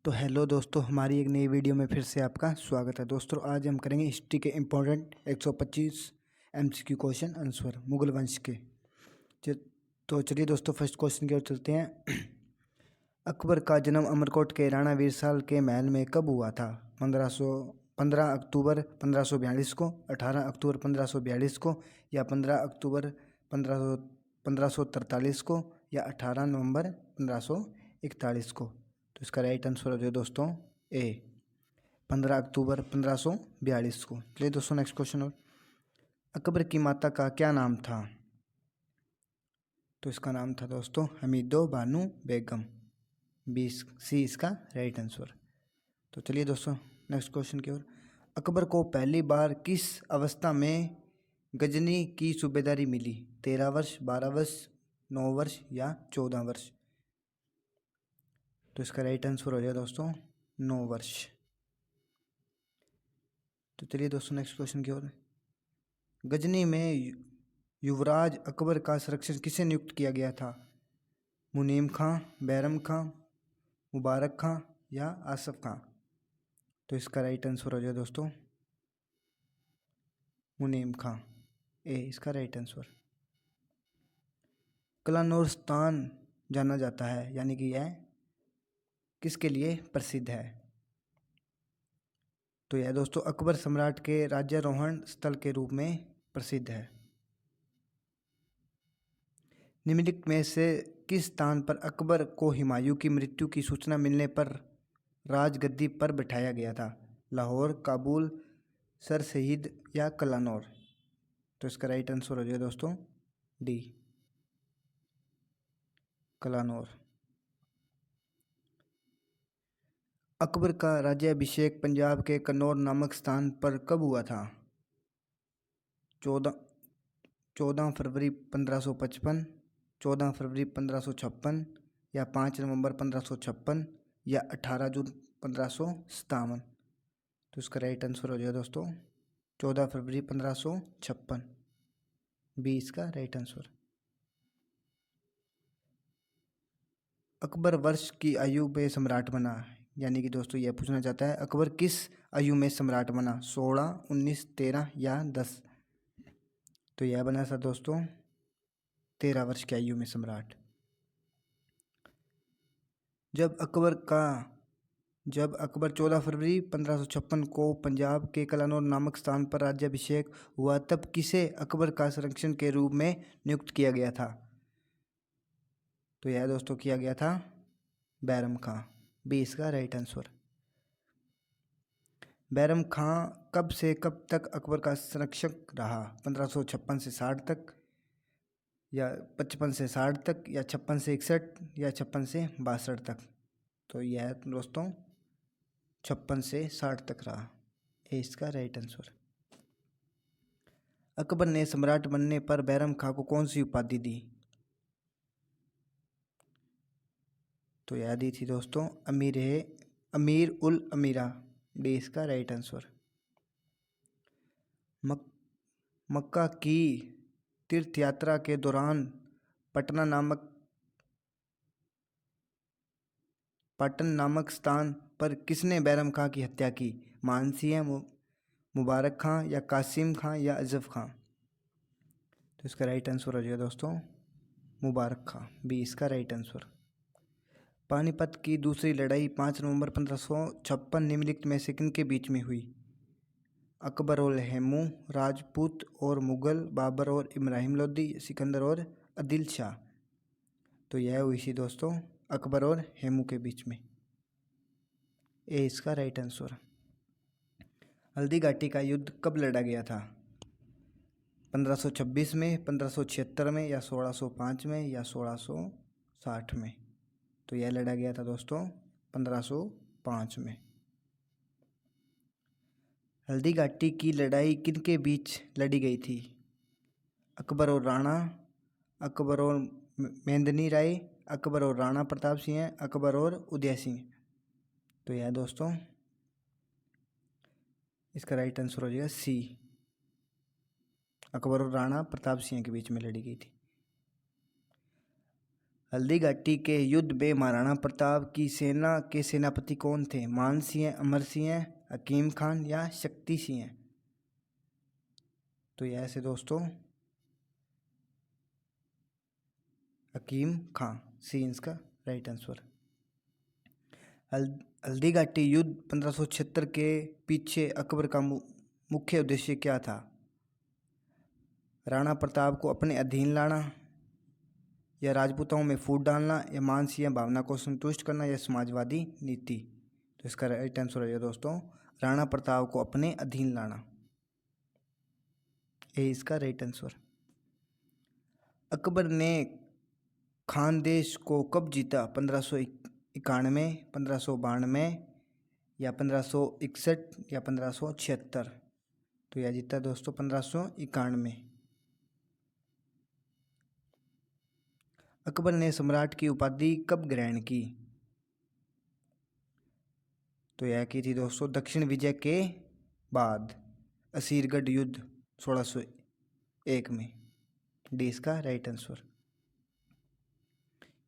तो हेलो दोस्तों, हमारी एक नई वीडियो में फिर से आपका स्वागत है। दोस्तों आज हम करेंगे हिस्ट्री के important 125 MCQ question answer Mughal वंश के। तो चलिए दोस्तों फर्स्ट क्वेश्चन की ओर चलते हैं। अकबर का जन्म अमरकोट के राणा वीरसाल के महल में कब हुआ था? 15 अक्टूबर 1542 को, 18 अक्टूबर 1542 को, या 15 अक्टूबर 1543 को, या 18 नवंबर 1541 को। तो इसका राइट आंसर हो जाए दोस्तों ए, 15 अक्टूबर 1542 को। चलिए दोस्तों नेक्स्ट क्वेश्चन। और अकबर की माता का क्या नाम था? तो इसका नाम था दोस्तों हमीदो बानो बेगम। 20C इसका राइट आंसर। तो चलिए दोस्तों नेक्स्ट क्वेश्चन की ओर। अकबर को पहली बार किस अवस्था में गजनी की सूबेदारी मिली? 13 वर्ष, 12 वर्ष, 9 वर्ष, या 14 वर्ष। तो इसका राइट आंसर हो जाए दोस्तों 9 वर्ष। तो चलिए दोस्तों नेक्स्ट क्वेश्चन की ओर। गजनी में युवराज अकबर का संरक्षक किसे नियुक्त किया गया था? मुनीम खां, बैरम खां, मुबारक खां, या आसफ खां। तो इसका राइट आंसर हो जाए दोस्तों मुनीम खां, ए इसका राइट आंसर। कलानौर स्थान जाना जाता है, यानी कि यह किसके लिए प्रसिद्ध है? तो यह दोस्तों अकबर सम्राट के राज्यारोहण स्थल के रूप में प्रसिद्ध है। निम्नलिखित में से किस स्थान पर अकबर को हुमायूं की मृत्यु की सूचना मिलने पर राजगद्दी पर बिठाया गया था? लाहौर, काबुल, सर सईद, या कलानौर। तो इसका राइट आंसर हो जाए दोस्तों डी, कलानौर। अकबर का राज्याभिषेक पंजाब के कन्नौज नामक स्थान पर कब हुआ था? 14 फरवरी 1555, 14 फरवरी 1556, या 5 नवंबर 1556, या 18 जून 1557। तो इसका राइट आंसर हो जाएगा दोस्तों 14 फरवरी 1556, बी इसका राइट आंसर। अकबर वर्ष की आयु में सम्राट बना, यानी कि दोस्तों यह पूछना चाहता है अकबर किस आयु में सम्राट बना? 16, 19, 13, या 10। तो यह बना था दोस्तों 13 वर्ष की आयु में सम्राट। जब अकबर 14 फरवरी 1556 को पंजाब के कलानौर नामक स्थान पर राज्याभिषेक हुआ, तब किसे अकबर का संरक्षक के रूप में नियुक्त किया गया था? तो यह दोस्तों किया गया था बैरम खां, बी इसका राइट आंसर। बैरम खां कब से कब तक अकबर का संरक्षक रहा? 1556 से 60 तक, या 55 से 60 तक, या 56 से 61, या 56 से 62 तक। तो यह दोस्तों 56 से 60 तक रहा, ए इसका राइट आंसर। अकबर ने सम्राट बनने पर बैरम खां को कौन सी उपाधि दी? तो यह दी थी दोस्तों अमीर उल अमीरा, डी इसका राइट आंसर। मक्का की तीर्थ यात्रा के दौरान पाटन नामक स्थान पर किसने बैरम खां की हत्या की? मानसिंह, मुबारक खां, या कासिम खां, या अजफ खां। तो इसका राइट आंसर हो जाएगा दोस्तों मुबारक खां, बी इसका राइट आंसर। पानीपत की दूसरी लड़ाई 5 नवंबर 1556 निम्नलिखित में से किनके बीच में हुई? अकबर और हेमू, राजपूत और मुगल, बाबर और इब्राहिम लोदी, सिकंदर और आदिल शाह। तो यह हुई थी दोस्तों अकबर और हेमू के बीच में, ए इसका राइट आंसर। हल्दी घाटी का युद्ध कब लड़ा गया था? 1526 में, 1576 में, या 1605 में, या 1660 में। तो यह लड़ा गया था दोस्तों 1505 में। हल्दी घाटी की लड़ाई किनके बीच लड़ी गई थी? अकबर और राणा, अकबर और मेंदिनी राय, अकबर और राणा प्रताप सिंह, अकबर और उदय सिंह। तो यह दोस्तों इसका राइट आंसर हो जाएगा सी, अकबर और राणा प्रताप सिंह के बीच में लड़ी गई थी। हल्दी घाटी के युद्ध में महाराणा प्रताप की सेना के सेनापति कौन थे? मान सिंह, अमर सिंह, हकीम खान या शक्ति सिंह? तो यह से दोस्तों हकीम खान, सी इसका राइट आंसर। हल्दी घाटी युद्ध 1576 के पीछे अकबर का मुख्य उद्देश्य क्या था? राणा प्रताप को अपने अधीन लाना, या राजपूतों में फूट डालना, या मानसिंह भावना को संतुष्ट करना, या समाजवादी नीति? तो इसका राइट आंसर है दोस्तों राणा प्रताप को अपने अधीन लाना, ये इसका राइट आंसर। अकबर ने खानदेश को कब जीता? 1591, 1592 या 1561 या 1576? तो यह जीता दोस्तों 1591। अकबर ने सम्राट की उपाधि कब ग्रहण की? तो यह की थी दोस्तों दक्षिण विजय के बाद, असीरगढ़ युद्ध 1601 में, डी इसका राइट आंसर।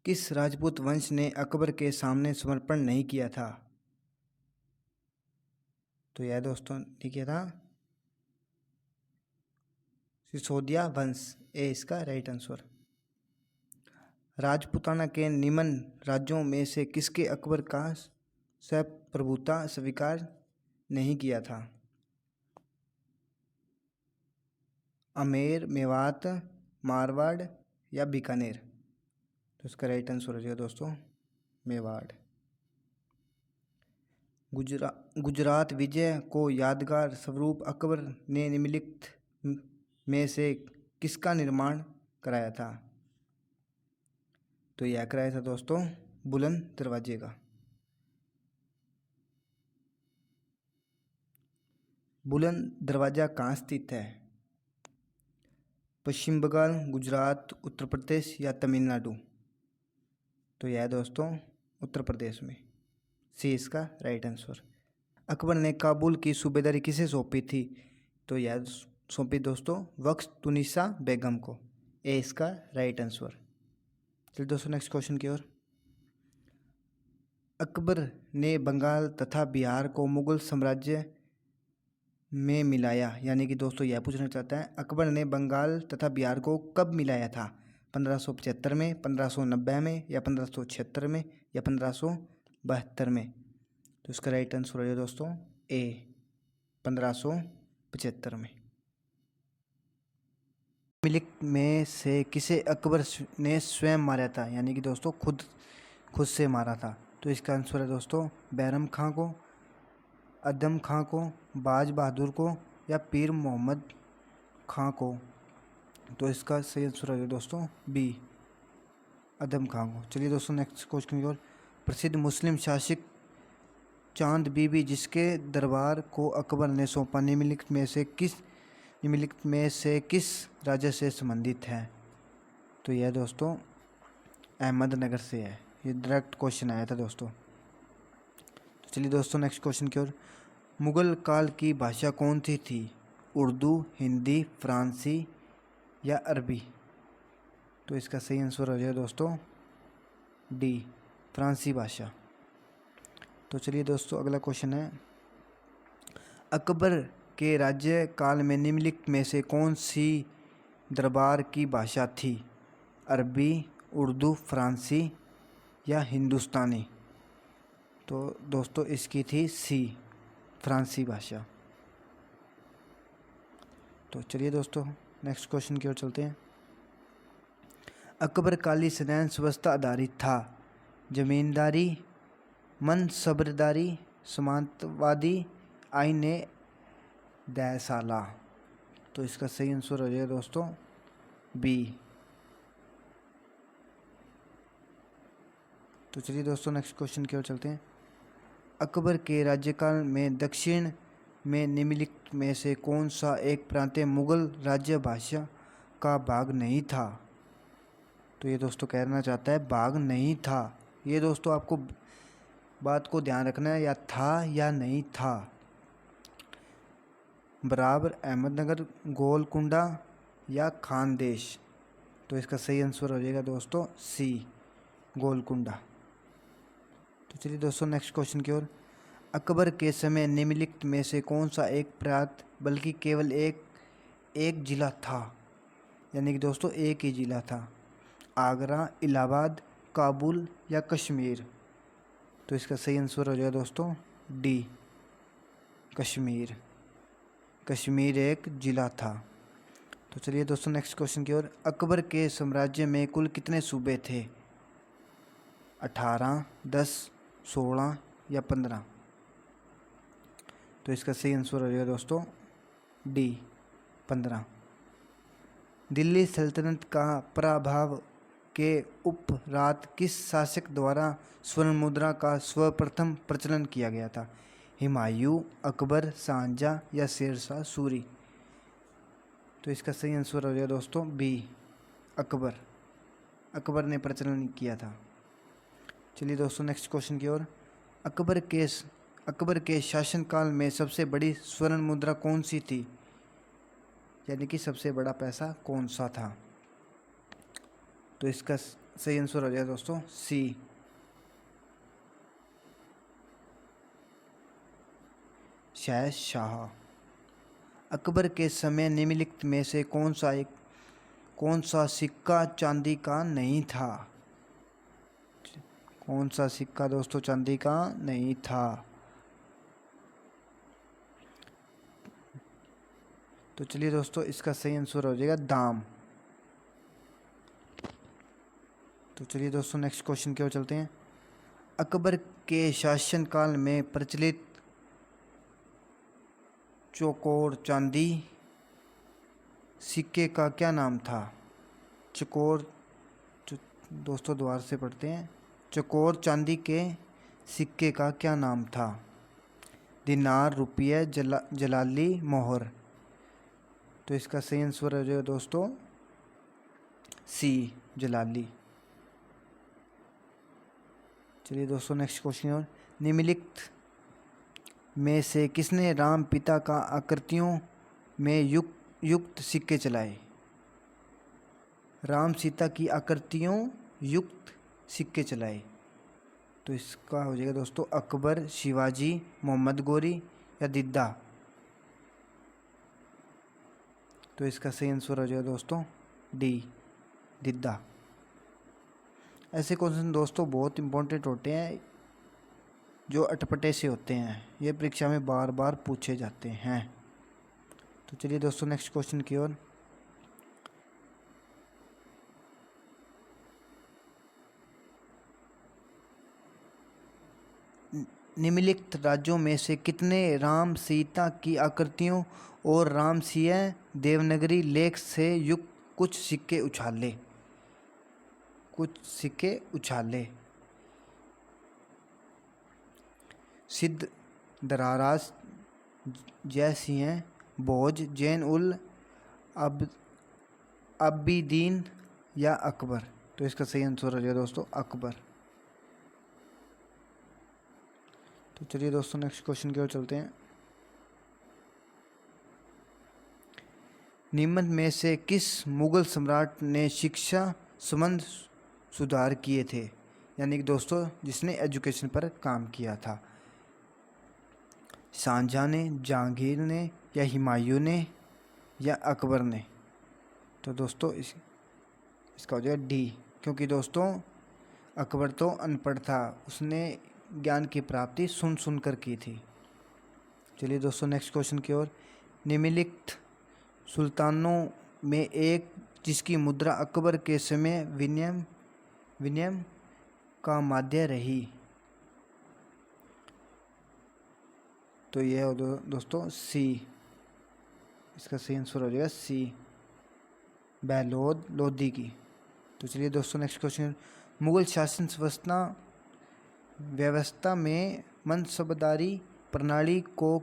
किस राजपूत वंश ने अकबर के सामने समर्पण नहीं किया था? तो यह दोस्तों ने किया था सिसोदिया वंश, ए इसका राइट आंसर। राजपूताना के निम्न राज्यों में से किसके अकबर का संप्रभुता स्वीकार नहीं किया था? आमेर, मेवात, मारवाड़ या बीकानेर? तो इसका राइट आंसर हो जाएगा दोस्तों मेवाड़। गुजरात विजय को यादगार स्वरूप अकबर ने निम्नलिखित में से किसका निर्माण कराया था? तो यह कराया था दोस्तों बुलंद दरवाजे का। बुलंद दरवाजा कहाँ स्थित है? पश्चिम बंगाल, गुजरात, उत्तर प्रदेश या तमिलनाडु? तो यह दोस्तों उत्तर प्रदेश में, सी इसका राइट आंसर। अकबर ने काबुल की सूबेदारी किसे सौंपी थी? तो यह सौंपी दोस्तों बख्श-तुन्निसा बेगम को, ए इसका राइट आंसर। चलिए दोस्तों नेक्स्ट क्वेश्चन की ओर। अकबर ने बंगाल तथा बिहार को मुगल साम्राज्य में मिलाया, यानी कि दोस्तों यह पूछना चाहता है अकबर ने बंगाल तथा बिहार को कब मिलाया था? 1575 में, 1590 में या 1576 में या 1572 में? तो इसका राइट आंसर है दोस्तों ए 1575 में। निम्नलिखित में से किसे अकबर ने स्वयं मारा था, यानी कि दोस्तों खुद से मारा था? तो इसका आंसर है दोस्तों बैरम खां को, अदम खां को, बाज बहादुर को या पीर मोहम्मद खां को? तो इसका सही आंसर है दोस्तों बी अदम खां को। चलिए दोस्तों नेक्स्ट क्वेश्चन की ओर। प्रसिद्ध मुस्लिम शासक चांद बीबी जिसके दरबार को अकबर ने सौंपा निम्नलिखित में से किस राज्य से संबंधित है? तो यह दोस्तों अहमदनगर से है, ये डायरेक्ट क्वेश्चन आया था दोस्तों। तो चलिए दोस्तों नेक्स्ट क्वेश्चन की ओर। मुगल काल की भाषा कौन सी थी? उर्दू, हिंदी, फ्रांसी या अरबी? तो इसका सही आंसर हो जाएगा दोस्तों डी फ्रांसी भाषा। तो चलिए दोस्तों अगला क्वेश्चन है, अकबर के राज्य काल में निम्नलिखित में से कौन सी दरबार की भाषा थी? अरबी, उर्दू, फ्रांसी या हिंदुस्तानी? तो दोस्तों इसकी थी सी फ्रांसी भाषा। तो चलिए दोस्तों नेक्स्ट क्वेश्चन की ओर चलते हैं। अकबर काली सैन्य व्यवस्था आधारित था? जमींदारी, मनसबदारी, सामंतवादी, आईने दयसाला? तो इसका सही आंसर हो जाएगा दोस्तों बी। तो चलिए दोस्तों नेक्स्ट क्वेश्चन की ओर चलते हैं। अकबर के राज्यकाल में दक्षिण में निम्नलिखित में से कौन सा एक प्रांतीय मुगल राज्य भाषा का भाग नहीं था? तो ये दोस्तों कहना चाहता है भाग नहीं था। ये दोस्तों आपको बात को ध्यान रखना है, या था या नहीं था। बराबर, अहमदनगर, गोलकुंडा या खानदेश? तो इसका सही आंसर हो जाएगा दोस्तों सी गोलकुंडा। तो चलिए दोस्तों नेक्स्ट क्वेश्चन की ओर। अकबर के समय निम्नलिखित में से कौन सा एक प्रांत बल्कि केवल एक जिला था, यानी कि दोस्तों एक ही जिला था? आगरा, इलाहाबाद, काबुल या कश्मीर? तो इसका सही आंसर हो जाएगा दोस्तों डी, कश्मीर। कश्मीर एक जिला था। तो चलिए दोस्तों नेक्स्ट क्वेश्चन की ओर। अकबर के साम्राज्य में कुल कितने सूबे थे? 18, 10, 16 या 15? तो इसका सही आंसर हो जाएगा दोस्तों डी, 15। दिल्ली सल्तनत का प्रभाव के उपरांत किस शासक द्वारा स्वर्ण मुद्रा का सर्वप्रथम प्रचलन किया गया था? हुमायूं, अकबर, शाहजहां या शेरशाह सूरी? तो इसका सही आंसर हो जाएगा दोस्तों बी, अकबर। अकबर ने प्रचलन किया था। चलिए दोस्तों नेक्स्ट क्वेश्चन की ओर। अकबर के शासनकाल में सबसे बड़ी स्वर्ण मुद्रा कौन सी थी, यानी कि सबसे बड़ा पैसा कौन सा था? तो इसका सही आंसर हो जाएगा दोस्तों सी, शाह। अकबर के समय निम्नलिखित में से कौन सा सिक्का चांदी का नहीं था? कौन सा सिक्का दोस्तों चांदी का नहीं था? तो चलिए दोस्तों इसका सही आंसर हो जाएगा दाम। तो चलिए दोस्तों नेक्स्ट क्वेश्चन की ओर चलते हैं। अकबर के शासनकाल में प्रचलित चौकोर चांदी सिक्के का क्या नाम था? दोस्तों दोबारा से पढ़ते हैं। चौकोर चांदी के सिक्के का क्या नाम था? दिनार, रुपये, जलाली, मोहर? तो इसका सही आंसर हो जाएगा दोस्तों सी, जलाली। चलिए दोस्तों नेक्स्ट क्वेश्चन और। निम्नलिखित में से किसने राम पिता का आकृतियों में युक्त सिक्के चलाए? राम सीता की आकृतियों युक्त सिक्के चलाए? तो इसका हो जाएगा दोस्तों अकबर, शिवाजी, मोहम्मद गोरी या दिद्दा? तो इसका सही आंसर हो जाएगा दोस्तों डी, दिद्दा। ऐसे क्वेश्चन दोस्तों बहुत इंपॉर्टेंट होते हैं जो अटपटे से होते हैं, ये परीक्षा में बार बार पूछे जाते हैं। तो चलिए दोस्तों नेक्स्ट क्वेश्चन की ओर। निम्नलिखित राज्यों में से कितने राम सीता की आकृतियों और रामसिंह देवनागरी लेख से युक्त कुछ सिक्के उछाले? सिद्ध, दराराज, जयसिंह भोज, जैन उल अब्बीदीन या अकबर? तो इसका सही आंसर हो जाएगा दोस्तों अकबर। तो चलिए दोस्तों नेक्स्ट क्वेश्चन की ओर चलते हैं। निम्न में से किस मुगल सम्राट ने शिक्षा संबंध सुधार किए थे, यानी कि दोस्तों जिसने एजुकेशन पर काम किया था? शाहजहां ने, जहांगीर ने या हुमायूं ने या अकबर ने? तो दोस्तों इसका हो जाएगा डी, क्योंकि दोस्तों अकबर तो अनपढ़ था, उसने ज्ञान की प्राप्ति सुन कर की थी। चलिए दोस्तों नेक्स्ट क्वेश्चन की ओर। निम्नलिखित सुल्तानों में एक जिसकी मुद्रा अकबर के समय विनिमय का माध्य रही? तो यह हो दोस्तों सी, इसका सही आंसर हो जाएगा सी, बहलोद लोदी की। तो चलिए दोस्तों नेक्स्ट क्वेश्चन। मुगल शासन व्यवस्था में मनसबदारी प्रणाली को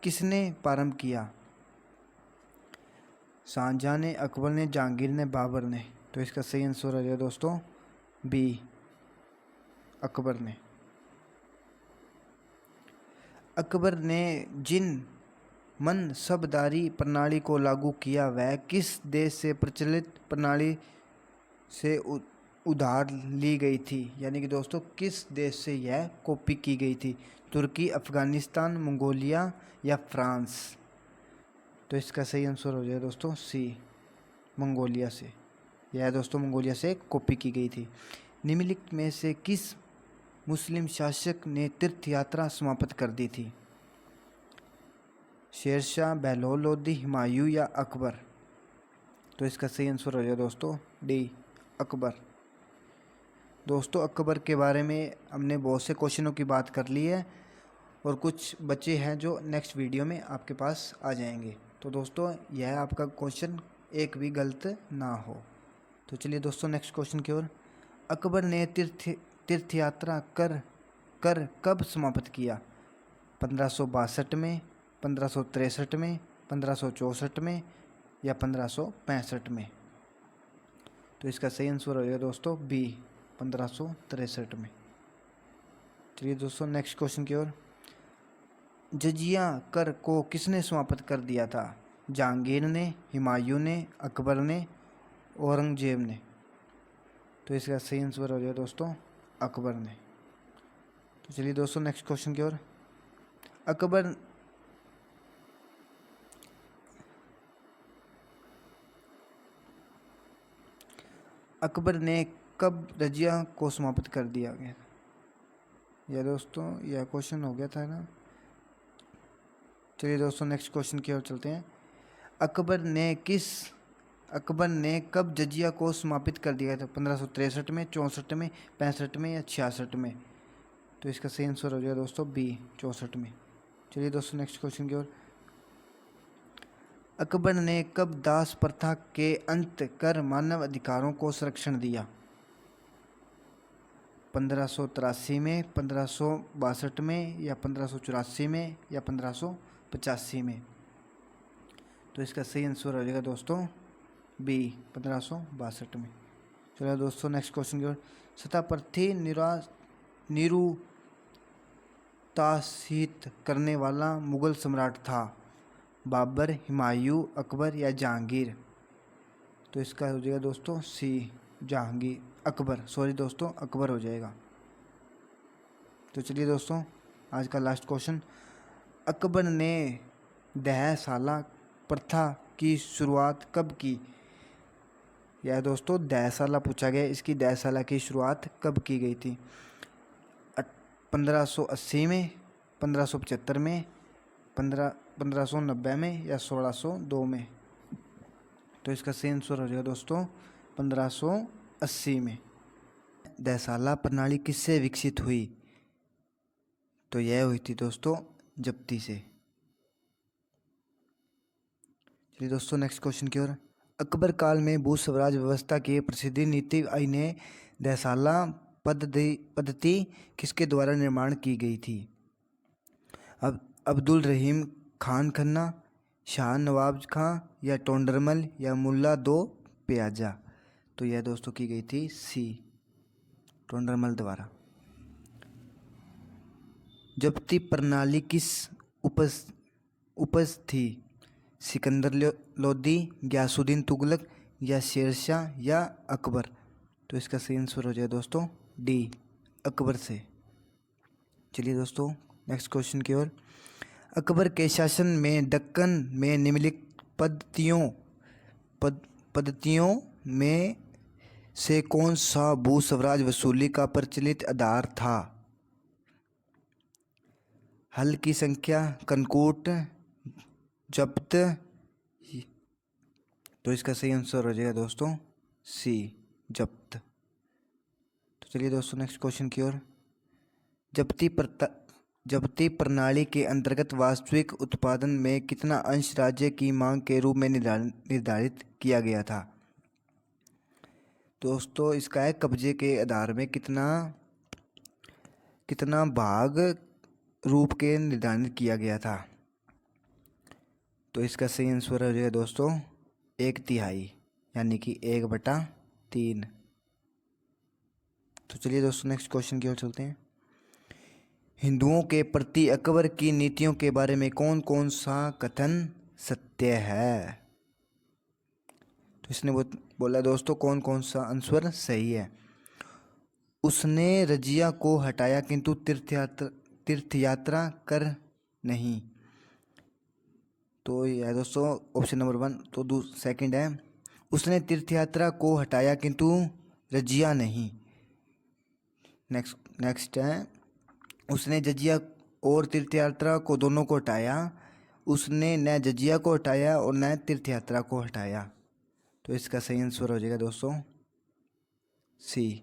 किसने प्रारंभ किया? शाहजहां ने, अकबर ने, जहांगीर ने, बाबर ने? तो इसका सही आंसर हो जाएगा दोस्तों बी, अकबर ने। अकबर ने जिन मनसबदारी प्रणाली को लागू किया वह किस देश से प्रचलित प्रणाली से उधार ली गई थी, यानी कि दोस्तों किस देश से यह कॉपी की गई थी? तुर्की, अफ़गानिस्तान, मंगोलिया या फ्रांस? तो इसका सही आंसर हो जाएगा दोस्तों सी, मंगोलिया से। यह दोस्तों मंगोलिया से कॉपी की गई थी। निम्नलिखित में से किस मुस्लिम शासक ने तीर्थ यात्रा समाप्त कर दी थी? शेरशाह, बहलोल लोदी, हुमायूं या अकबर? तो इसका सही आंसर हो जाएगा दोस्तों डी, अकबर। दोस्तों अकबर के बारे में हमने बहुत से क्वेश्चनों की बात कर ली है और कुछ बचे हैं जो नेक्स्ट वीडियो में आपके पास आ जाएंगे। तो दोस्तों यह आपका क्वेश्चन एक भी गलत ना हो। तो चलिए दोस्तों नेक्स्ट क्वेश्चन की ओर। अकबर ने तीर्थ यात्रा कर कब समाप्त किया? 1562 में, 1563 में, 1564 में या 1565 में? तो इसका सही आंसर हो जाएगा दोस्तों बी, 1563 में। चलिए दोस्तों नेक्स्ट क्वेश्चन की ओर। जजिया कर को किसने समाप्त कर दिया था? जहांगीर ने, हुमायूं ने, अकबर ने, औरंगजेब ने? तो इसका सही आंसर हो जाएगा दोस्तों अकबर ने। तो चलिए दोस्तों नेक्स्ट क्वेश्चन की ओर। अकबर ने कब रजिया को समाप्त कर दिया गया? यह दोस्तों यह क्वेश्चन हो गया था ना। चलिए दोस्तों नेक्स्ट क्वेश्चन की ओर चलते हैं। अकबर ने कब जजिया को समाप्त कर दिया था? 1563 में, 64 में, 65 में या 66 में? तो इसका सही आंसर हो जाएगा दोस्तों बी, 64 में। चलिए दोस्तों नेक्स्ट क्वेश्चन की ओर। अकबर ने कब दास प्रथा के अंत कर मानव अधिकारों को संरक्षण दिया? 1583 में, 1562 में या 1584 में या 1585 में? तो इसका सही आंसर हो जाएगा दोस्तों बी, 1562 में। चलिए दोस्तों नेक्स्ट क्वेश्चन की ओर। सत्ताप्रति निरुतासित करने वाला मुगल सम्राट था? बाबर, हुमायूं, अकबर या जहांगीर? तो इसका हो जाएगा दोस्तों सी, जहांगीर, अकबर, सॉरी दोस्तों अकबर हो जाएगा। तो चलिए दोस्तों आज का लास्ट क्वेश्चन। अकबर ने दहसाला प्रथा की शुरुआत कब की? यह दोस्तों दहसाला पूछा गया, इसकी दहसाला की शुरुआत कब की गई थी? 1580 में, 1575 में, 1590 में या 1602 में? तो इसका सही आंसर हो जाएगा दोस्तों 1580 में। दहसाला प्रणाली किससे विकसित हुई? तो यह हुई थी दोस्तों जप्ती से। चलिए दोस्तों नेक्स्ट क्वेश्चन की ओर। अकबर काल में भू स्वराज व्यवस्था की प्रसिद्ध नीति आईने दहसाला पद्धति किसके द्वारा निर्माण की गई थी? अब अब्दुल रहीम खान खन्ना, शाह नवाब खां या टोंडरमल या मुल्ला दो प्याजा? तो यह दोस्तों की गई थी सी, टोंडरमल द्वारा। जब्ती प्रणाली किस उपज थी? सिकंदर लोदी, गयासुद्दीन तुगलक या शेरशाह या अकबर? तो इसका सही आंसर हो जाए दोस्तों डी, अकबर से। चलिए दोस्तों नेक्स्ट क्वेश्चन की ओर। अकबर के शासन में दक्कन में निम्नलिखित पद्धतियों में से कौन सा भू स्वराज वसूली का प्रचलित आधार था? हल की संख्या, कनकूट, जब्त? तो इसका सही आंसर हो जाएगा दोस्तों सी, जब्त। तो चलिए दोस्तों नेक्स्ट क्वेश्चन की ओर। जब्ती प्रणाली के अंतर्गत वास्तविक उत्पादन में कितना अंश राज्य की मांग के रूप में निर्धारित किया गया था? दोस्तों इसका है कब्जे के आधार में कितना भाग रूप के निर्धारित किया गया था? तो इसका सही आंसर हो जाएगा दोस्तों 1/3, यानी कि 1/3। तो चलिए दोस्तों नेक्स्ट क्वेश्चन की ओर चलते हैं। हिंदुओं के प्रति अकबर की नीतियों के बारे में कौन कौन सा कथन सत्य है? तो इसने बोला दोस्तों कौन कौन सा आंसर सही है। उसने रजिया को हटाया किंतु तीर्थ यात्रा कर नहीं। तो यह दोस्तों ऑप्शन नंबर 1। तो सेकंड है, उसने तीर्थ यात्रा को हटाया किंतु रजिया नहीं। नेक्स्ट है, उसने जजिया और तीर्थ यात्रा को दोनों को हटाया। उसने न जजिया को हटाया और न तीर्थ यात्रा को हटाया। तो इसका सही आंसर हो जाएगा दोस्तों सी।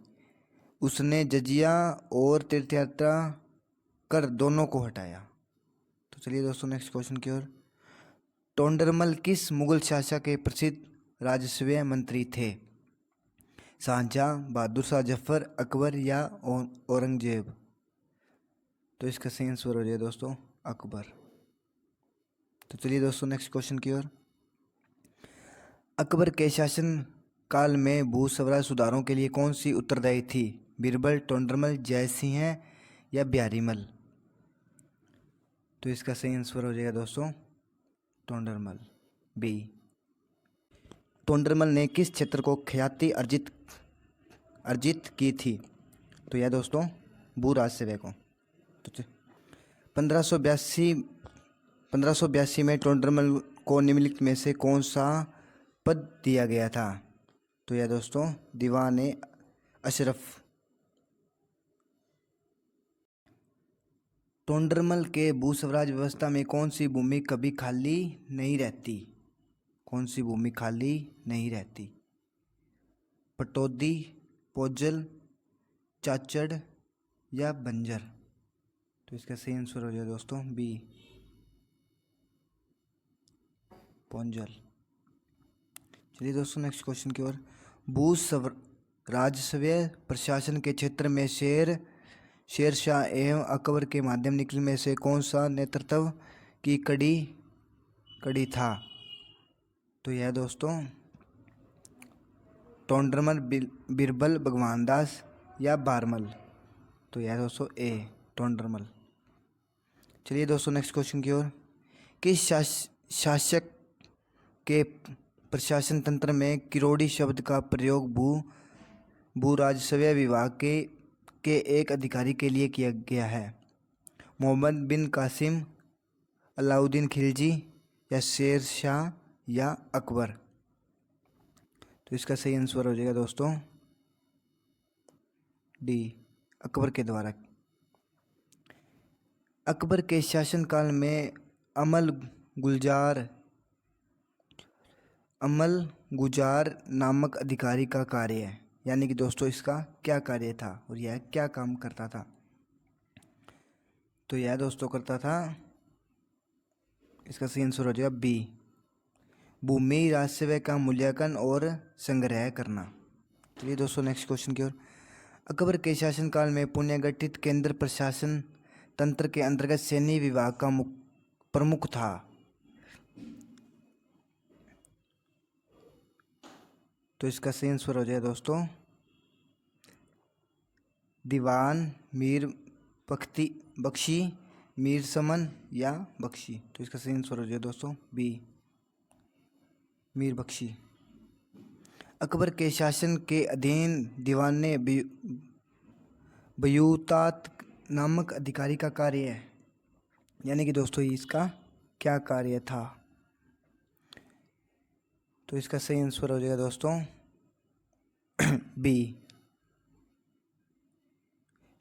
उसने जजिया और तीर्थ यात्रा कर दोनों को हटाया। तो चलिए दोस्तों नेक्स्ट क्वेश्चन की ओर। टोंडरमल किस मुगल शासक के प्रसिद्ध राजस्व मंत्री थे? शाहजहां, बहादुर शाह जफर, अकबर या औरंगजेब? तो इसका सही आंसर हो जाएगा दोस्तों अकबर। तो चलिए दोस्तों नेक्स्ट क्वेश्चन की ओर। अकबर के शासन काल में भू स्वराज सुधारों के लिए कौन सी उत्तरदायी थी? बीरबल, टोंडरमल, जयसिंह या बिहारीमल? तो इसका सही आंसर हो जाएगा दोस्तों टोंडरमल, बी। टोंडरमल ने किस क्षेत्र को ख्याति अर्जित की थी? तो यह दोस्तों भू राजस्व को। तो 1582 में टोंडरमल को निम्नलिखित में से कौन सा पद दिया गया था? तो यह दोस्तों दीवान अशरफ। टोंडरमल के भू स्वराज व्यवस्था में कौन सी भूमि कभी खाली नहीं रहती? कौन सी भूमि खाली नहीं रहती? पटौदी, पोजल, चाचड़ या बंजर? तो इसका सही आंसर हो जाएगा दोस्तों बी, पोंजल। चलिए दोस्तों नेक्स्ट क्वेश्चन की ओर। भू राजस्व प्रशासन के क्षेत्र में शेरशाह एवं अकबर के माध्यम निकलने में से कौन सा नेतृत्व की कड़ी था? तो यह दोस्तों टोंडरमल, बीरबल, भगवान दास या बारमल? तो यह दोस्तों ए, टोंडरमल। चलिए दोस्तों नेक्स्ट क्वेश्चन की ओर। किस शासक के प्रशासन तंत्र में किरोड़ी शब्द का प्रयोग भू राजस्व विभाग के एक अधिकारी के लिए किया गया है? मोहम्मद बिन कासिम, अलाउद्दीन खिलजी या शेर शाह या अकबर? तो इसका सही आंसर हो जाएगा दोस्तों डी, अकबर के द्वारा। अकबर के शासनकाल में अमल गुजार नामक अधिकारी का कार्य है, यानी कि दोस्तों इसका क्या कार्य था और यह क्या काम करता था? तो यह दोस्तों करता था, इसका सही आंसर हो जाएगा बी, भूमि राजस्व का मूल्यांकन और संग्रह करना। चलिए दोस्तों नेक्स्ट क्वेश्चन की ओर। अकबर के शासनकाल में पुनर्गठित केंद्र प्रशासन तंत्र के अंतर्गत सैन्य विभाग का प्रमुख था? तो इसका सही आंसर हो जाएगा दोस्तों दीवान मीर बख्शी, मीर समन या बख्शी? तो इसका सही आंसर हो जाएगा दोस्तों बी, मीर बख्शी। अकबर के शासन के अधीन दीवान ने बयूतात नामक अधिकारी का कार्य है, यानी कि दोस्तों इसका क्या कार्य था? तो इसका सही आंसर हो जाएगा दोस्तों बी,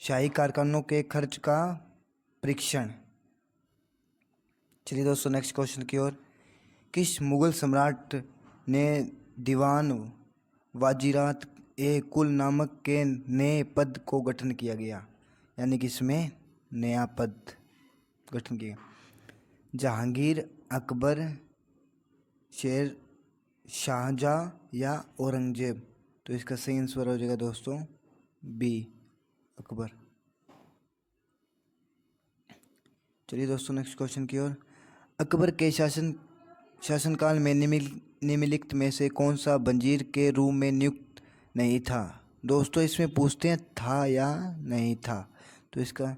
शाही कारखानों के खर्च का परीक्षण। चलिए दोस्तों नेक्स्ट क्वेश्चन की ओर। किस मुगल सम्राट ने दीवान वाजिरात ए कुल नामक के नए पद को गठन किया गया, यानी कि इसमें नया पद गठन किया? जहांगीर, अकबर, शाहजहां या औरंगजेब? तो इसका सही आंसर हो जाएगा दोस्तों बी, अकबर। चलिए दोस्तों नेक्स्ट क्वेश्चन की ओर। अकबर के शासनकाल में निम्नलिखित में से कौन सा वजीर के रूप में नियुक्त नहीं था? दोस्तों इसमें पूछते हैं था या नहीं था। तो इसका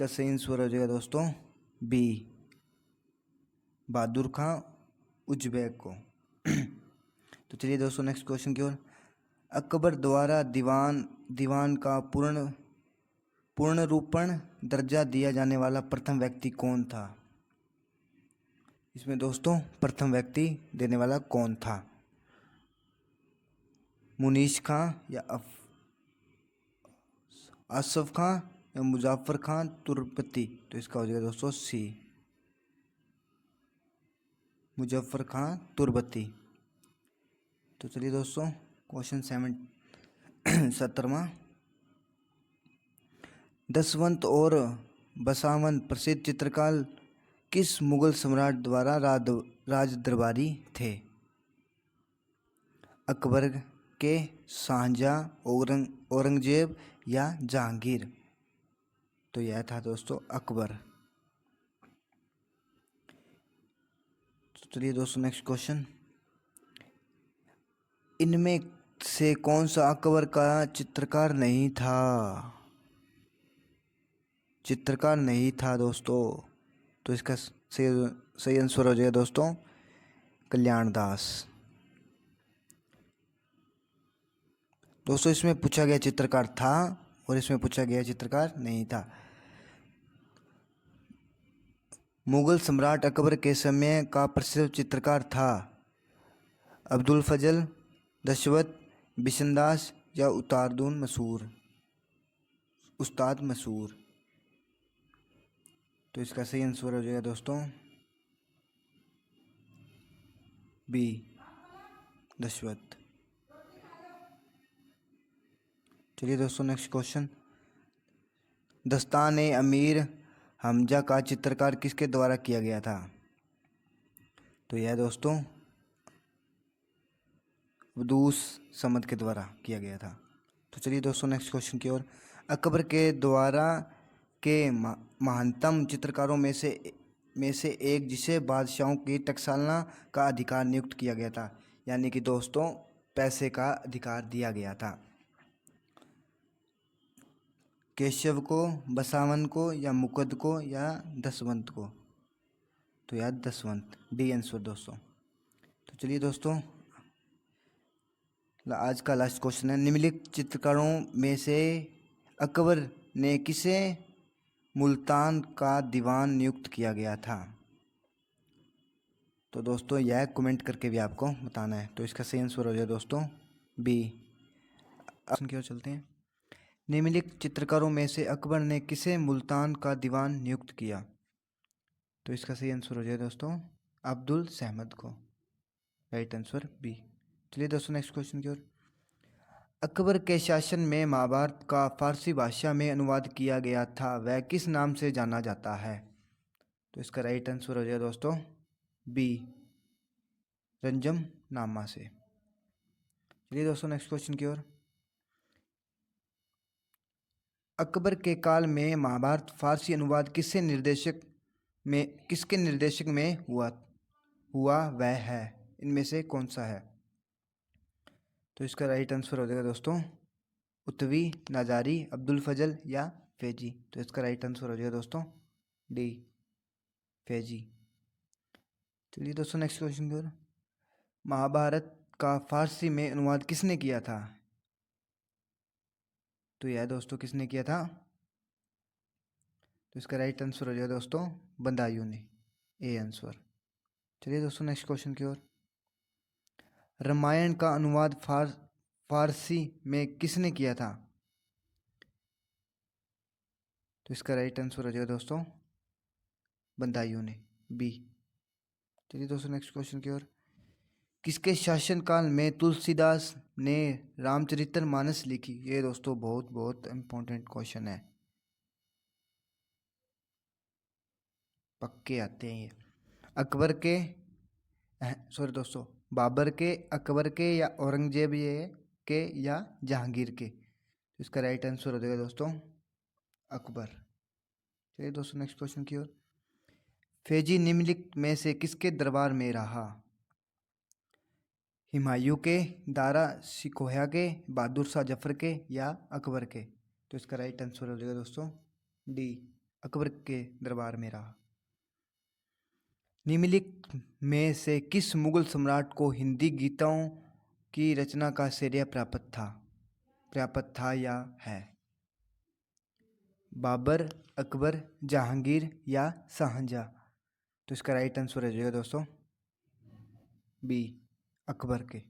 सही आंसर हो जाएगा दोस्तों बी, बहादुर खां उज़्बेक को। तो चलिए दोस्तों नेक्स्ट क्वेश्चन की ओर। अकबर द्वारा दीवान का पूर्ण रूपण दर्जा दिया जाने वाला प्रथम व्यक्ति कौन था? इसमें दोस्तों प्रथम व्यक्ति देने वाला कौन था? मुनीश खां या आसफ खां या मुजफ्फर खां तुर्बती? तो इसका हो जाएगा दोस्तों सी, मुजफ्फर खां तुर्बती। तो चलिए दोस्तों क्वेश्चन 17वां, दसवंत और बसावंत प्रसिद्ध चित्रकार किस मुगल सम्राट द्वारा राज दरबारी थे? अकबर के, शाहजहां, औरंगजेब या जहांगीर? तो यह था दोस्तों अकबर। तो चलिए दोस्तों नेक्स्ट क्वेश्चन, इनमें से कौन सा अकबर का चित्रकार नहीं था? चित्रकार नहीं था दोस्तों। तो इसका सही आंसर हो जाएगा दोस्तों कल्याण दास। दोस्तों इसमें पूछा गया चित्रकार था और इसमें पूछा गया चित्रकार नहीं था। मुगल सम्राट अकबर के समय का प्रसिद्ध चित्रकार था अब्दुल फजल, दशवत, बिशनदास या उस्ताद मसूर? तो इसका सही आंसर हो जाएगा दोस्तों बी, दशवत। चलिए दोस्तों नेक्स्ट क्वेश्चन, दस्तान ए अमीर हमजा का चित्रकार किसके द्वारा किया गया था? तो यह दोस्तों अब्दुस समद के द्वारा किया गया था। तो चलिए दोस्तों नेक्स्ट क्वेश्चन की ओर, अकबर के द्वारा के महानतम चित्रकारों में से एक जिसे बादशाहों की टकसालना का अधिकार नियुक्त किया गया था, यानी कि दोस्तों पैसे का अधिकार दिया गया था, केशव को, बसावन को या मुकद को या दसवंत को? तो यार दसवंत, डी आंसर दोस्तों। तो चलिए दोस्तों आज का लास्ट क्वेश्चन है, निम्नलिखित चित्रकारों में से अकबर ने किसे मुल्तान का दीवान नियुक्त किया गया था? तो दोस्तों यह कमेंट करके भी आपको बताना है। तो इसका सही आंसर हो जाए दोस्तों बी। ऑप्शन की ओर चलते हैं, निम्नलिखित चित्रकारों में से अकबर ने किसे मुल्तान का दीवान नियुक्त किया? तो इसका सही आंसर हो जाए दोस्तों अब्दुल सहमद को, राइट आंसर बी। चलिए दोस्तों नेक्स्ट क्वेश्चन की ओर, अकबर के शासन में महाभारत का फारसी भाषा में अनुवाद किया गया था, वह किस नाम से जाना जाता है? तो इसका राइट आंसर हो जाए दोस्तों बी, रंजम नामा से। चलिए दोस्तों नेक्स्ट क्वेश्चन की ओर, अकबर के काल में महाभारत फारसी अनुवाद किसके निर्देशक में हुआ वह है, इनमें से कौन सा है? तो इसका राइट आंसर हो जाएगा दोस्तों उत्वी, नाजारी, अब्दुल फजल या फैजी? तो इसका राइट आंसर हो जाएगा दोस्तों डी, फैजी। चलिए दोस्तों नेक्स्ट क्वेश्चन की ओर, महाभारत का फारसी में अनुवाद किसने किया था? तो यह दोस्तों किसने किया था? तो इसका राइट आंसर हो जाएगा दोस्तों बंदायूं ने, ए आंसर। चलिए दोस्तों नेक्स्ट क्वेश्चन की ओर, रामायण का अनुवाद फारसी में किसने किया था? तो इसका राइट आंसर हो जाएगा दोस्तों बंदायूं ने, बी। चलिए दोस्तों नेक्स्ट क्वेश्चन की ओर, किसके शासनकाल में तुलसीदास ने रामचरितमानस लिखी? ये दोस्तों बहुत बहुत इंपॉर्टेंट क्वेश्चन है, पक्के आते हैं ये। अकबर के, सॉरी दोस्तों, बाबर के, अकबर के या औरंगजेब के या जहांगीर के? तो इसका राइट आंसर हो जाएगा दोस्तों अकबर। चलिए दोस्तों नेक्स्ट क्वेश्चन की ओर, फैजी निम्नलिखित में से किसके दरबार में रहा? हुमायूं के, दारा शिकोह के, बहादुर शाह जफर के या अकबर के? तो इसका राइट आंसर हो जाएगा दोस्तों डी, अकबर के दरबार में रहा। निम्नलिखित में से किस मुगल सम्राट को हिंदी गीतों की रचना का श्रेय प्राप्त था या है? बाबर, अकबर, जहांगीर या शाहजहां? तो इसका राइट आंसर हो जाएगा दोस्तों बी, अकबर के।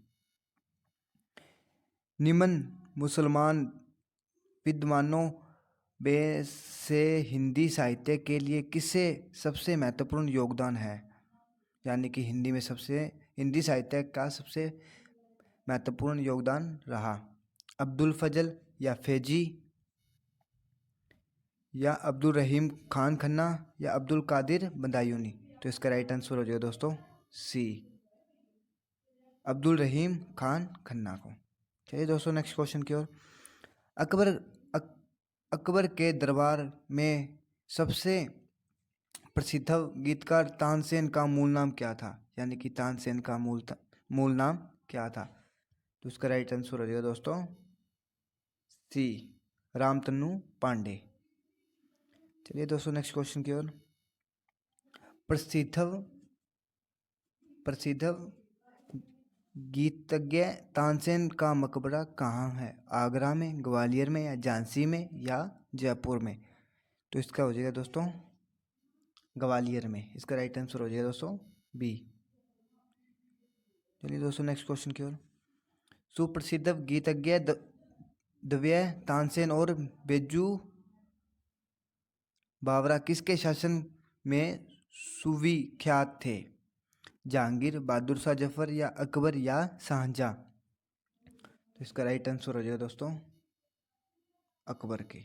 निम्न मुसलमान विद्वानों में से हिंदी साहित्य के लिए किसे सबसे महत्वपूर्ण योगदान है? यानी कि हिंदी साहित्य का सबसे महत्वपूर्ण योगदान रहा। अब्दुल फजल या फैजी या अब्दुल रहीम खान खन्ना या अब्दुल कादिर बदायूनी? तो इसका राइट आंसर हो जाएगा दोस्तों सी, अब्दुल रहीम खान खन्ना को। चलिए दोस्तों नेक्स्ट क्वेश्चन की ओर। अकबर के दरबार में सबसे प्रसिद्ध गीतकार तानसेन का मूल नाम क्या था? यानी कि तानसेन का मूल नाम क्या था? तो उसका राइट आंसर हो जाएगा दोस्तों सी, रामतनु पांडे। चलिए दोस्तों नेक्स्ट क्वेश्चन की ओर। प्रसिद्ध गीतज्ञ तानसेन का मकबरा कहाँ है? आगरा में, ग्वालियर में या झांसी में या जयपुर में? तो इसका हो जाएगा दोस्तों ग्वालियर में। इसका राइट आंसर हो जाएगा दोस्तों बी। चलिए दोस्तों नेक्स्ट क्वेश्चन की ओर। सुप्रसिद्ध गीतज्ञ द्वय तानसेन और बेजू बावरा किसके शासन में सुविख्यात थे? जहांगीर, बहादुर शाह जफर या अकबर या शाहजहां? तो इसका राइट आंसर हो जाएगा दोस्तों अकबर के।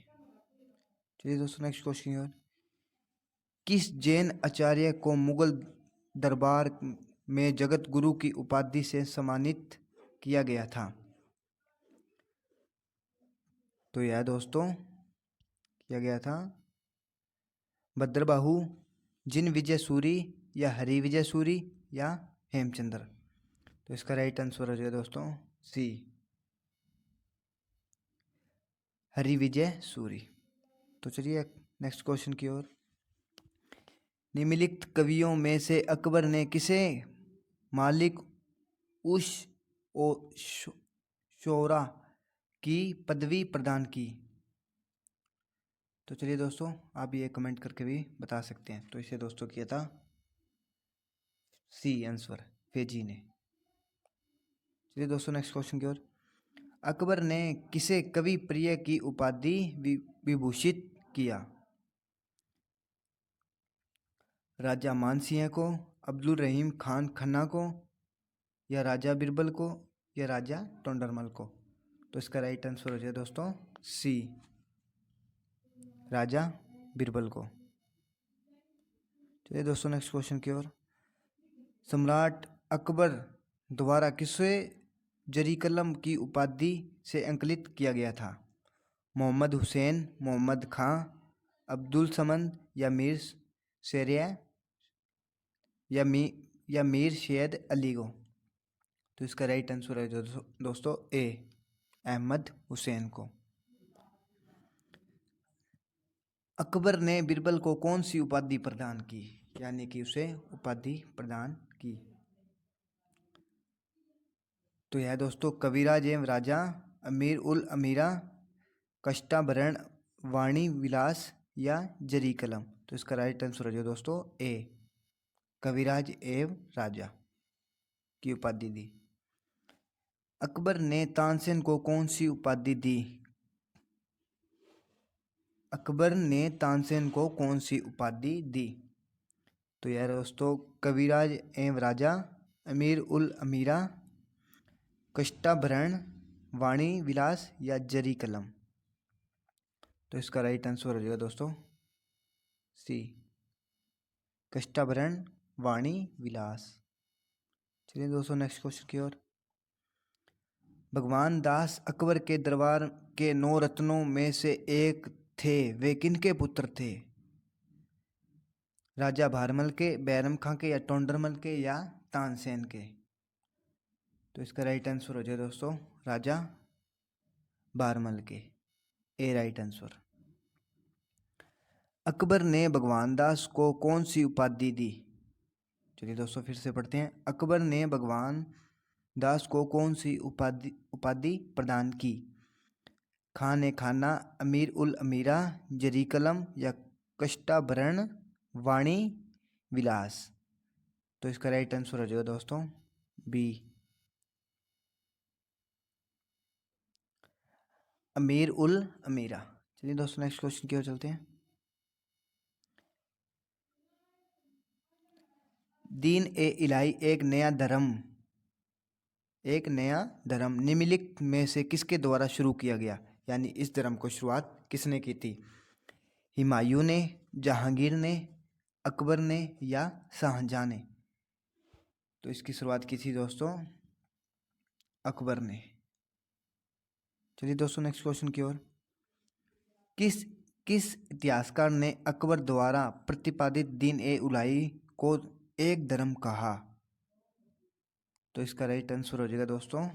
चलिए दोस्तों नेक्स्ट क्वेश्चन की ओर। किस जैन आचार्य को मुगल दरबार में जगत गुरु की उपाधि से सम्मानित किया गया था? तो यह दोस्तों किया गया था भद्रबाहु, जिन विजय सूरी या हरि विजय सूरी या हेमचंद्र? तो इसका राइट आंसर हो जाएगा दोस्तों सी, हरि विजय सूरी। तो चलिए नेक्स्ट क्वेश्चन की ओर। निम्नलिखित कवियों में से अकबर ने किसे मालिक उश ओ शोरा की पदवी प्रदान की? तो चलिए दोस्तों आप ये कमेंट करके भी बता सकते हैं। तो इसे दोस्तों किया था सी आंसर, फैजी ने। चलिए दोस्तों नेक्स्ट क्वेश्चन की ओर। अकबर ने किसे कवि प्रिय की उपाधि विभूषित किया? राजा मानसिंह को, अब्दुल रहीम खान खन्ना को या राजा बिरबल को या राजा टोंडरमल को? तो इसका राइट आंसर हो जाए दोस्तों सी, राजा बिरबल को। चलिए दोस्तों नेक्स्ट क्वेश्चन की ओर। सम्राट अकबर द्वारा किसे जरी कलम की उपाधि से अंकित किया गया था? मोहम्मद हुसैन, मोहम्मद खां, अब्दुल समद या मीर शेरिया या मीर सैयद अली को? तो इसका राइट आंसर है दोस्तों ए, अहमद हुसैन को। अकबर ने बिरबल को कौन सी उपाधि प्रदान की? यानी कि उसे उपाधि प्रदान की? तो यह दोस्तों कविराज एवं राजा, अमीर उल अमीरा, कष्टाभरण, वाणी विलास या जरी कलम? तो इसका राइट आंसर हो जाए दोस्तों ए, कविराज एवं राजा की उपाधि दी। अकबर ने तानसेन को कौन सी उपाधि दी? अकबर ने तानसेन को कौन सी उपाधि दी? तो यह दोस्तों कविराज एवं राजा, अमीर उल अमीरा, कष्टाभरण, वाणी विलास या जरी कलम? तो इसका राइट आंसर हो जाएगा दोस्तों सी, कष्टाभरण वाणी विलास। चलिए दोस्तों नेक्स्ट क्वेश्चन की ओर। भगवान दास अकबर के दरबार के 9 रत्नों में से एक थे, वे किनके पुत्र थे? राजा भारमल के, बैरम खां के या टोंडरमल के या तानसेन के? तो इसका राइट आंसर हो जाए दोस्तों राजा भारमल के, ए राइट आंसर। अकबर ने भगवान दास को कौन सी उपाधि दी? चलिए दोस्तों फिर से पढ़ते हैं। अकबर ने भगवान दास को कौन सी उपाधि प्रदान की? खान ए खाना, अमीर उल अमीरा, जरी कलम या कष्टाभरण वाणी विलास। तो इसका राइट आंसर हो जाएगा दोस्तों बी, अमीर उल अमीरा। चलिए दोस्तों नेक्स्ट क्वेश्चन की ओर चलते हैं। दीन ए इलाही एक नया धर्म निम्नलिखित में से किसके द्वारा शुरू किया गया? यानी इस धर्म को शुरुआत किसने की थी? हुमायूं ने, जहांगीर ने, अकबर ने या शाहजहां ने? तो इसकी शुरुआत की थी दोस्तों अकबर ने। चलिए दोस्तों नेक्स्ट क्वेश्चन की ओर। किस किस इतिहासकार ने अकबर द्वारा प्रतिपादित दीन ए इलाही को एक धर्म कहा? तो इसका राइट आंसर हो जाएगा दोस्तों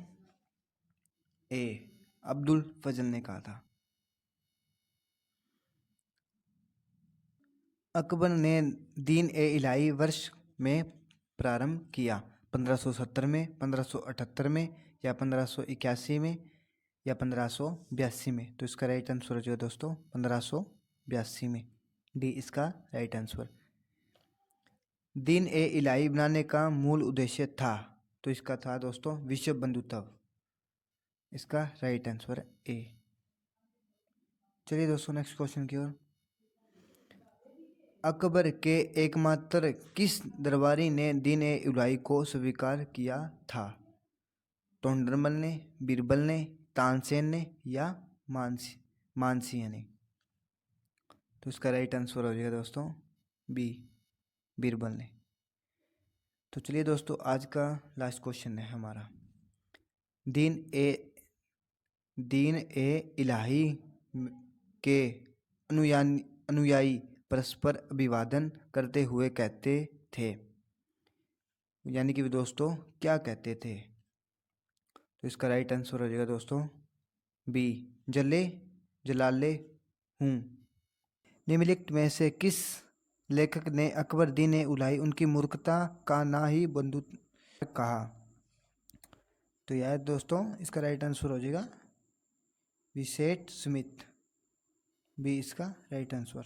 ए, अब्दुल फजल ने कहा था। अकबर ने दीन ए इलाही वर्ष में प्रारंभ किया? 1570 में, 1578 में या 1581 में या 1582 में? तो इसका राइट आंसर हो जाएगा दोस्तों 1582 में, डी इसका राइट आंसर। दीन ए इलाही बनाने का मूल उद्देश्य था? तो इसका था दोस्तों विश्व बंधुत्व, इसका राइट आंसर ए। चलिए दोस्तों नेक्स्ट क्वेश्चन की ओर। अकबर के एकमात्र किस दरबारी ने दीन ए इलाही को स्वीकार किया था? तोंडरमल ने, बीरबल ने, तानसेन ने या मानसिंह ने? तो इसका राइट आंसर हो जाएगा दोस्तों बी, बीरबल ने। तो चलिए दोस्तों आज का लास्ट क्वेश्चन है हमारा। दीन ए इलाही के अनुयायी परस्पर अभिवादन करते हुए कहते थे, यानी कि दोस्तों क्या कहते थे? तो इसका राइट आंसर हो जाएगा दोस्तों बी, जले जलाले हूँ। निम्नलिखित में से किस लेखक ने अकबर दीन ए इलाही उनकी मूर्खता का ना ही बंधुत्व कहा? तो यह दोस्तों इसका राइट आंसर हो जाएगा विसेट स्मिथ, बी इसका राइट आंसर।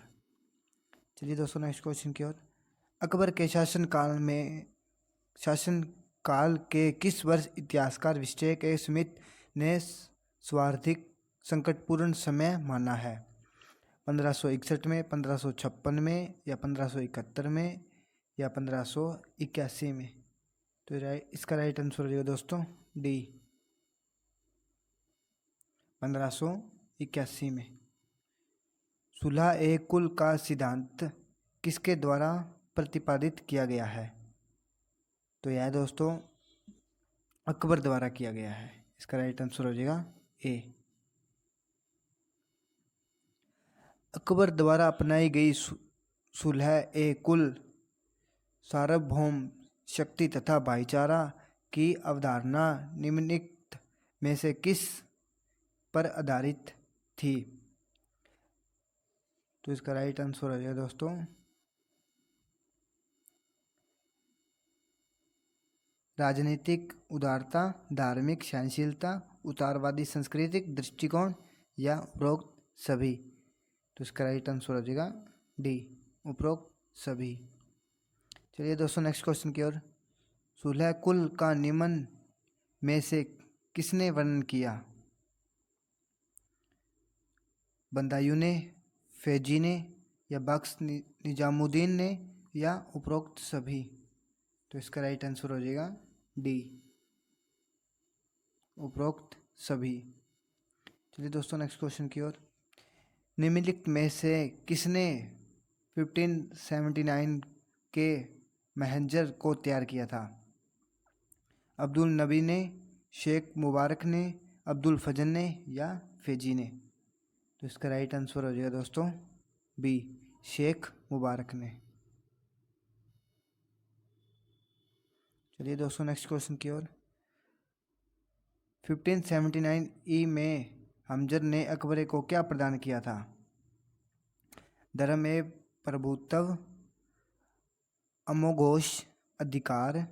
चलिए दोस्तों नेक्स्ट क्वेश्चन की ओर। अकबर के शासनकाल के किस वर्ष इतिहासकार विसेट ए स्मिथ ने सर्वाधिक संकटपूर्ण समय माना है? 1561 में, 1556 में या 1571 में या 1581 में? तो इसका राइट आंसर हो जाएगा दोस्तों डी, 1581 में। सुलह ए कुल का सिद्धांत किसके द्वारा प्रतिपादित किया गया है? तो यह दोस्तों अकबर द्वारा किया गया है, इसका राइट आंसर हो जाएगा ए। अकबर द्वारा अपनाई गई सुलह ए कुल सार्वभौम शक्ति तथा भाईचारा की अवधारणा निम्नलिखित में से किस पर आधारित थी? तो इसका राइट आंसर हो जाएगा दोस्तों राजनीतिक उदारता, धार्मिक सहनशीलता, उदारवादी सांस्कृतिक दृष्टिकोण या उपरोक्त सभी? तो इसका राइट आंसर हो जाएगा डी, उपरोक्त सभी। चलिए दोस्तों नेक्स्ट क्वेश्चन की ओर। सुलह कुल का निम्न में से किसने वर्णन किया? बदायूं ने, फैजी ने या बख्श निजामुद्दीन ने या उपरोक्त सभी? तो इसका राइट आंसर हो जाएगा डी, उपरोक्त सभी। चलिए दोस्तों नेक्स्ट क्वेश्चन की ओर। निम्नलिखित में से किसने 1579 के महंजर को तैयार किया था? अब्दुल नबी ने, शेख मुबारक ने, अब्दुल फजल ने या फैजी ने? तो इसका राइट आंसर हो जाएगा दोस्तों बी, शेख मुबारक ने। चलिए दोस्तों नेक्स्ट क्वेश्चन की ओर। 1579 ई में हमजर ने अकबर को क्या प्रदान किया था? धर्म ए प्रभुत्व, अमोघोष अधिकार,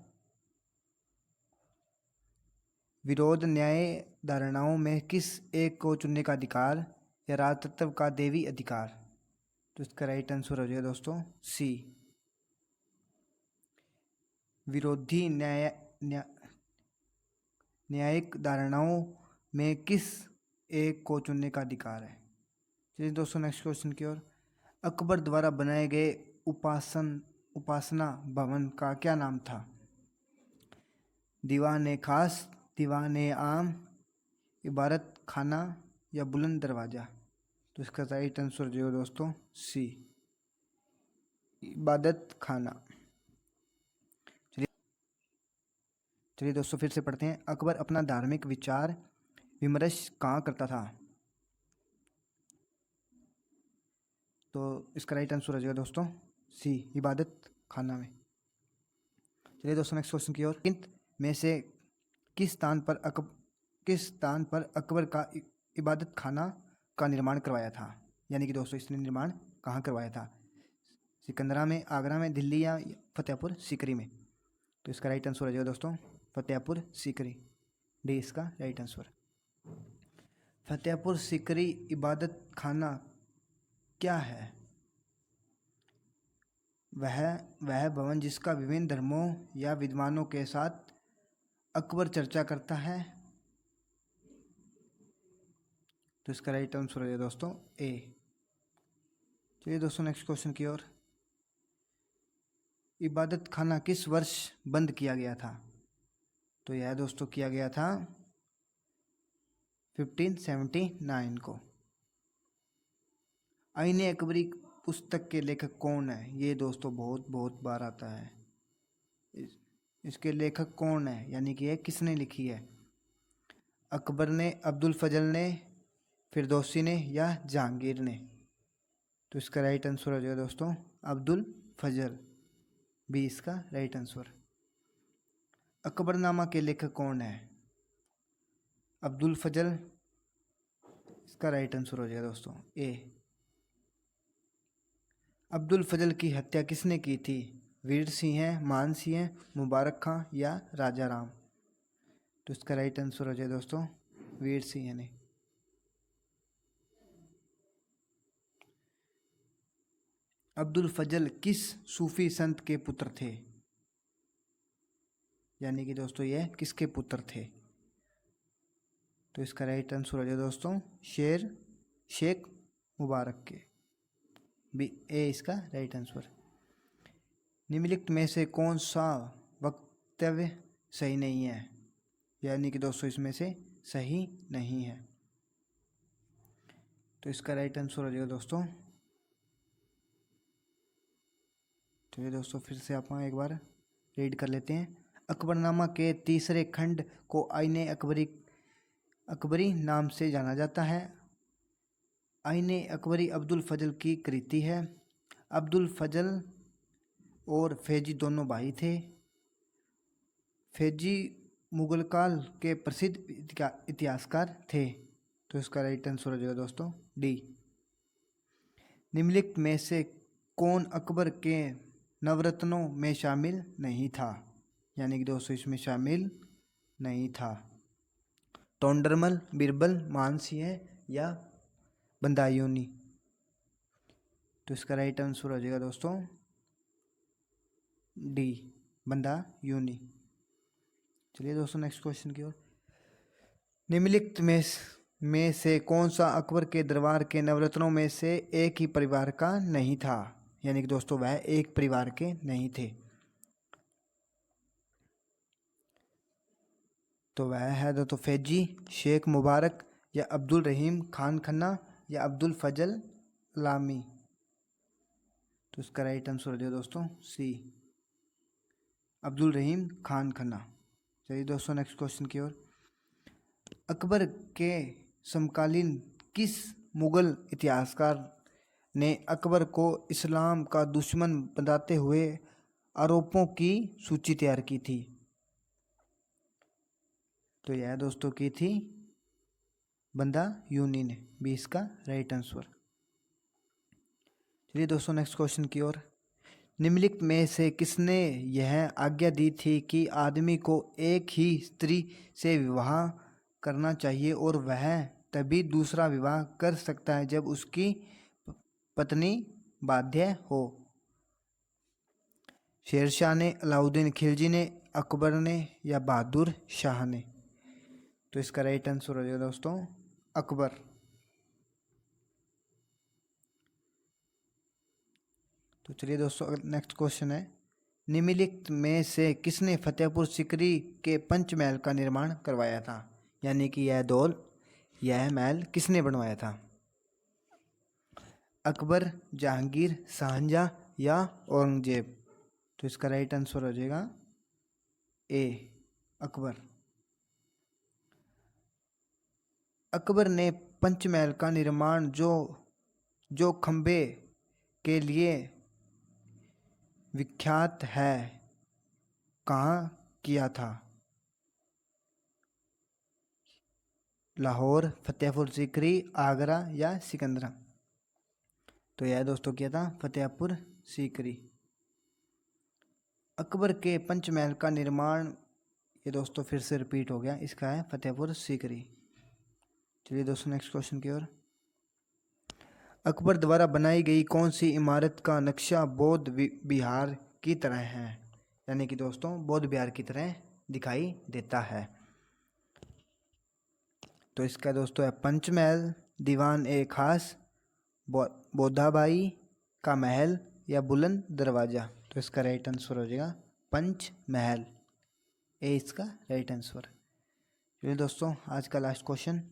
विरोध न्याय धारणाओं में किस एक को चुनने का अधिकार या राजतत्व का देवी अधिकार? तो इसका राइट आंसर हो जाएगा दोस्तों सी। विरोधी न्यायिक धारणाओं में किस एक को चुनने का अधिकार है। चलिए दोस्तों नेक्स्ट क्वेश्चन की ओर। अकबर द्वारा बनाए गए उपासना भवन का क्या नाम था? दीवाने खास, दीवाने आम, इबादत खाना या बुलंद दरवाजा? तो इसका राइट आंसर जो है दोस्तों सी, इबादत खाना। चलिए दोस्तों फिर से पढ़ते हैं। अकबर अपना धार्मिक विचार विमर्श कहाँ करता था? तो इसका राइट आंसर हो जाएगा दोस्तों सी, इबादत खाना में। चलिए दोस्तों नेक्स्ट क्वेश्चन की ओर। में से किस स्थान पर अकबर का इबादत खाना का निर्माण करवाया था? यानी कि दोस्तों इसने निर्माण कहाँ करवाया था? सिकंदरा में, आगरा में, दिल्ली या फतेहपुर सीकरी में? तो इसका राइट आंसर हो जाएगा दोस्तों फतेहपुर सीकरी, डी इसका राइट आंसर। फतेहपुर सीकरी इबादत खाना क्या है? वह भवन जिसका विभिन्न धर्मों या विद्वानों के साथ अकबर चर्चा करता है। तो इसका राइट आंसर है दोस्तों ए। चलिए दोस्तों नेक्स्ट क्वेश्चन की ओर। इबादत खाना किस वर्ष बंद किया गया था? तो यह दोस्तों किया गया था 1579 को। आईने अकबरी पुस्तक के लेखक कौन है? ये दोस्तों बहुत बार आता है। इसके लेखक कौन है, यानी कि ये किसने लिखी है? अकबर ने, अब्दुल फजल ने, फिरदौसी ने या जहांगीर ने? तो इसका राइट आंसर हो जाएगा दोस्तों अब्दुल फजल, बी इसका राइट आंसर। अकबरनामा के लेखक कौन है? अब्दुल फजल, इसका राइट आंसर हो जाएगा दोस्तों ए। अब्दुल फजल की हत्या किसने की थी? वीर सिंह, मान सिंह, मुबारक खां या राजा राम? तो इसका राइट आंसर हो जाए दोस्तों वीर सिंह ने। अब्दुल फजल किस सूफी संत के पुत्र थे? यानी कि दोस्तों यह किसके पुत्र थे? तो इसका राइट आंसर हो जाए दोस्तों शेख मुबारक के, बी ए इसका राइट आंसर। निम्नलिखित में से कौन सा वक्तव्य सही नहीं है? यानी कि दोस्तों इसमें से सही नहीं है। तो इसका राइट आंसर हो जाएगा दोस्तों। चलिए दोस्तों फिर से आप एक बार रीड कर लेते हैं। अकबरनामा के तीसरे खंड को आईने अकबरी नाम से जाना जाता है। आईने अकबरी अब्दुल फजल की कृति है। अब्दुल फजल और फैजी दोनों भाई थे। फैजी मुगल काल के प्रसिद्ध इतिहासकार थे। तो इसका राइट आंसर हो जाएगा दोस्तों डी। निम्नलिखित में से कौन अकबर के नवरत्नों में शामिल नहीं था? यानी कि दोस्तों इसमें शामिल नहीं था। टोंडरमल, बीरबल, मानसिंह या बदायूनी? तो इसका राइट आंसर हो जाएगा दोस्तों डी, बदायूनी। चलिए दोस्तों नेक्स्ट क्वेश्चन की ओर। निम्नलिखित में से कौन सा अकबर के दरबार के नवरत्नों में से एक ही परिवार का नहीं था? यानी कि दोस्तों वह एक परिवार के नहीं थे। तो वह है दोस्तों फैजी, शेख मुबारक या अब्दुल रहीम खान खन्ना या अब्दुल फजल लामी? तो इसका राइट आंसर हो जाएगा दोस्तों सी, अब्दुल रहीम खान खन्ना। चलिए दोस्तों नेक्स्ट क्वेश्चन की ओर। अकबर के समकालीन किस मुगल इतिहासकार ने अकबर को इस्लाम का दुश्मन बताते हुए आरोपों की सूची तैयार की थी? तो यह दोस्तों की थी बदायूनी ने, बी इसका राइट आंसर। चलिए दोस्तों नेक्स्ट क्वेश्चन की ओर। निम्नलिखित में से किसने यह आज्ञा दी थी कि आदमी को एक ही स्त्री से विवाह करना चाहिए और वह तभी दूसरा विवाह कर सकता है जब उसकी पत्नी बाध्य हो? शेरशाह ने, अलाउद्दीन खिलजी ने, अकबर ने या बहादुर शाह ने? तो इसका राइट आंसर हो जाएगा दोस्तों अकबर। तो चलिए दोस्तों नेक्स्ट क्वेश्चन है, निम्नलिखित में से किसने फतेहपुर सीकरी के पंचमहल का निर्माण करवाया था? यानी कि यह महल किसने बनवाया था? अकबर, जहांगीर, शाहजहां या औरंगजेब? तो इसका राइट आंसर हो जाएगा ए, अकबर। अकबर ने पंचमहल का निर्माण जो खंबे के लिए विख्यात है कहाँ किया था? लाहौर, फतेहपुर सीकरी, आगरा या सिकंदरा? तो यह दोस्तों किया था फतेहपुर सीकरी। अकबर के पंचमहल का निर्माण, ये दोस्तों फिर से रिपीट हो गया, इसका है फतेहपुर सीकरी। चलिए दोस्तों नेक्स्ट क्वेश्चन की ओर। अकबर द्वारा बनाई गई कौन सी इमारत का नक्शा बौद्ध विहार की तरह है? यानी कि दोस्तों बौद्ध विहार की तरह दिखाई देता है। तो इसका दोस्तों है पंचमहल, दीवान ए खास, बोधाबाई का महल या बुलंद दरवाजा? तो इसका राइट आंसर हो जाएगा पंचमहल, ए इसका राइट आंसर। चलिए दोस्तों आज का लास्ट क्वेश्चन,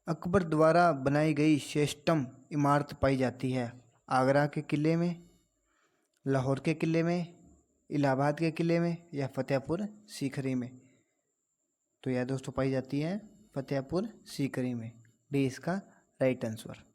अकबर द्वारा बनाई गई श्रेष्ठतम इमारत पाई जाती है आगरा के किले में, लाहौर के किले में, इलाहाबाद के किले में या फतेहपुर सीकरी में? तो यह दोस्तों पाई जाती है फतेहपुर सीकरी में, डी इसका राइट आंसर।